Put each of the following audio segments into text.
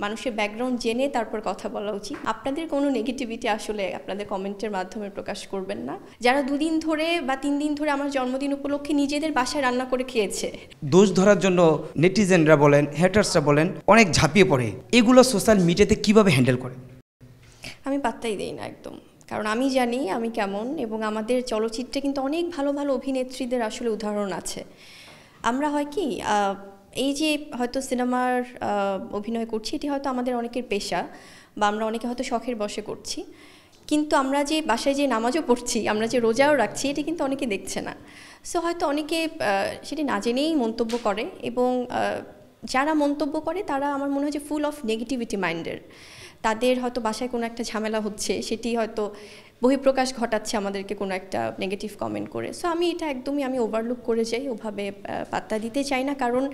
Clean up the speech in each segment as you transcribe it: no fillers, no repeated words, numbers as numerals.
মানুষের ব্যাকগ্রাউন্ড জেনে তারপর কথা বলা উচিত। আপনাদের কোনো নেগেটিভিটি আসলে আপনাদের কমেন্টের মাধ্যমে প্রকাশ করবেন না। যারা 2 দিন ধরে বা 3 দিন ধরে আমার জন্মদিন উপলক্ষে নিজেদের বাসায় রান্না করে খেয়েছে, দোষ ধরার জন্য নেটিজেনরা বলেন, হ্যাটার্সরা বলেন, অনেক ঝাঁপিয়ে পড়ে। এগুলো সোশ্যাল মিডিয়াতে কিভাবে হ্যান্ডেল করে? আমি পাত্তাই দেই না একদম, কারণ আমি জানি আমি কেমন, এবং আমাদের চলচ্চিত্রে কিন্তু অনেক ভালো ভালো অভিনেত্রীদের আসলে উদাহরণ আছে। আমরা হয় কি এই যে হয়তো সিনেমার অভিনয় করছি, এটি হয়তো আমাদের অনেকের পেশা, বা আমরা অনেকে হয়তো শখের বশে করছি, কিন্তু আমরা যে বাসায় যে নামাজও পড়ছি, আমরা যে রোজাও রাখছি, এটি কিন্তু অনেকে দেখছে না। সো হয়তো অনেকে সেটি না জেনেই মন্তব্য করে, এবং যারা মন্তব্য করে তারা আমার মনে হয় যে ফুল অফ নেগেটিভিটি মাইন্ডের। তাদের হয়তো বাসায় কোনো একটা ঝামেলা হচ্ছে, সেটি হয়তো বহিঃপ্রকাশ ঘটাচ্ছে আমাদেরকে কোনো একটা নেগেটিভ কমেন্ট করে। সো আমি এটা একদমই ওভারলুক করে যাই, ওভাবে পাত্তা দিতে চাই না, কারণ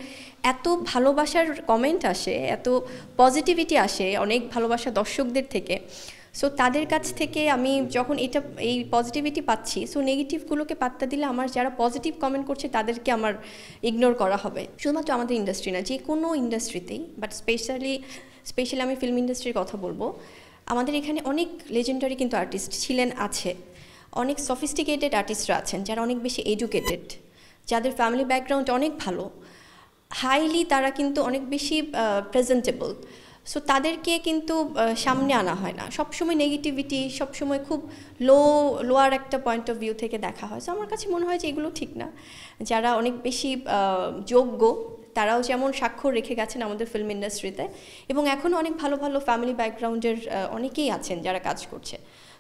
এত ভালোবাসার কমেন্ট আসে, এত পজিটিভিটি আসে অনেক ভালোবাসা দর্শকদের থেকে। সো তাদের কাছ থেকে আমি যখন এই পজিটিভিটি পাচ্ছি, সো নেগেটিভগুলোকে পাত্তা দিলে আমার যারা পজিটিভ কমেন্ট করছে তাদেরকে আমার ইগনোর করা হবে। শুধুমাত্র আমাদের ইন্ডাস্ট্রি না, যে কোনো ইন্ডাস্ট্রিতেই, বাট স্পেশালি আমি ফিল্ম ইন্ডাস্ট্রির কথা বলবো। আমাদের এখানে অনেক লেজেন্ডারি কিন্তু আর্টিস্ট ছিলেন, আছে অনেক সফিস্টিকেটেড আর্টিস্টরা আছেন যারা অনেক বেশি এডুকেটেড, যাদের ফ্যামিলি ব্যাকগ্রাউন্ড অনেক ভালো, হাইলি তারা কিন্তু অনেক বেশি প্রেজেন্টেবল। সো তাদেরকে কিন্তু সামনে আনা হয় না, সবসময় নেগেটিভিটি, সবসময় খুব লোয়ার একটা পয়েন্ট অফ ভিউ থেকে দেখা হয়। সো আমার কাছে মনে হয় যে এগুলো ঠিক না। যারা অনেক বেশি যোগ্য, তারাও যেমন স্বাক্ষর রেখে গেছেন আমাদের ফিল্ম ইন্ডাস্ট্রিতে, এবং এখনও অনেক ভালো ভালো ফ্যামিলি ব্যাকগ্রাউন্ডের অনেকেই আছেন যারা কাজ করছে।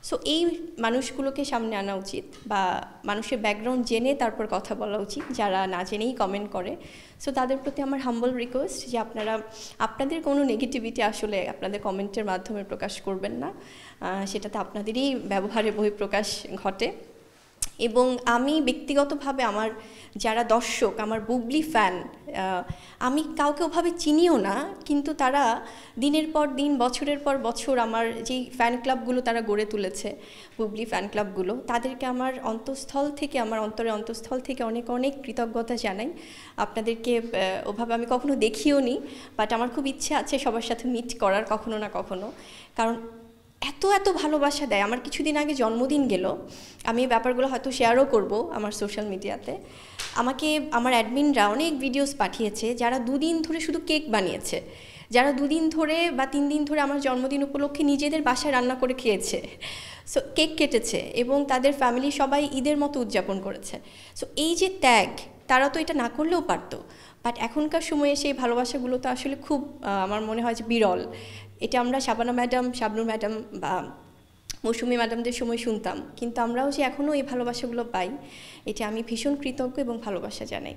সো এই মানুষগুলোকে সামনে আনা উচিত, বা মানুষের ব্যাকগ্রাউন্ড জেনে তারপর কথা বলা উচিত, যারা না জেনেই কমেন্ট করে। সো তাদের প্রতি আমার হাম্বল রিকোয়েস্ট যে আপনাদের কোনো নেগেটিভিটি আসলে আপনাদের কমেন্টের মাধ্যমে প্রকাশ করবেন না, সেটাতে আপনাদেরই ব্যবহারের বহিঃপ্রকাশ ঘটে। এবং আমি ব্যক্তিগতভাবে আমার যারা দর্শক, আমার বুবলি ফ্যান, আমি কাউকে ওভাবে চিনিও না, কিন্তু তারা দিনের পর দিন, বছরের পর বছর আমার যেই ফ্যান ক্লাবগুলো তারা গড়ে তুলেছে, বুবলি ফ্যান ক্লাবগুলো, তাদেরকে আমার অন্তরের অন্তঃস্থল থেকে অনেক অনেক কৃতজ্ঞতা জানাই। আপনাদেরকে ওভাবে আমি কখনো দেখিও নি, বাট আমার খুব ইচ্ছে আছে সবার সাথে মিট করার কখনো না কখনো, কারণ এত ভালোবাসা দেয়। আমার কিছুদিন আগে জন্মদিন গেল, আমি এই ব্যাপারগুলো হয়তো শেয়ারও করব আমার সোশ্যাল মিডিয়াতে। আমাকে আমার অ্যাডমিনরা অনেক ভিডিওস পাঠিয়েছে, যারা 2 দিন ধরে শুধু কেক বানিয়েছে, যারা 2 দিন ধরে বা 3 দিন ধরে আমার জন্মদিন উপলক্ষে নিজেদের বাসায় রান্না করে খেয়েছে, সো কেক কেটেছে, এবং তাদের ফ্যামিলি সবাই ঈদের মতো উদযাপন করেছে। সো এই যে ত্যাগ, তারা তো এটা না করলেও পারতো, বাট এখনকার সময়ে সেই ভালোবাসাগুলো তো আসলে খুব আমার মনে হয় যে বিরল। এটা আমরা শাবানা ম্যাডাম, শাবনূর ম্যাডাম বা মৌসুমী ম্যাডামদের সময় শুনতাম, কিন্তু আমরাও যে এখনও এই ভালোবাসাগুলো পাই, এটা আমি ভীষণ কৃতজ্ঞ এবং ভালোবাসা জানাই।